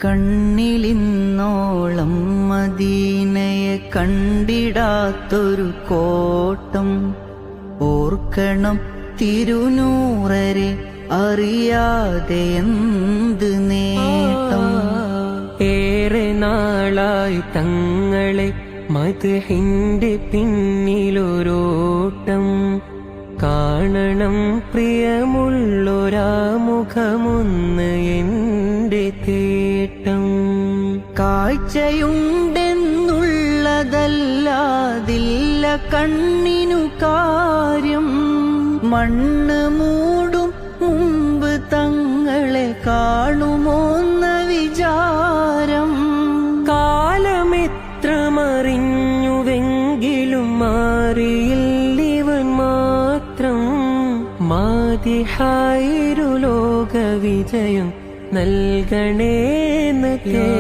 കണ്ണിലിന്നോളം മദീനയെ കണ്ടിടാത്തൊരു കോട്ടം ഓർക്കണം തിരുനൂറരെ അറിയാതെ എന്ത് നേട്ടം. ഏറെ നാളായി തങ്ങളെ മദ്ഹിന്റെ പിന്നിലൊരോട്ടം കാണണം പ്രിയമുള്ളൊരാ മുഖമൊന്ന് എന്റെ തേട്ടം. കാഴ്ചയുണ്ടെന്നുള്ളതല്ലാതില്ല കണ്ണിനു കാര്യം, മണ്ണ് മൂടും മുമ്പ് തങ്ങളെ കാണുമോന്ന വിചാരം. കാലമെത്ര മറിഞ്ഞുവെങ്കിലും മാറിയില്ലിവൻ മാത്രം. മാതിഹായൊരു ലോക വിജയം നൽകണേന്ന്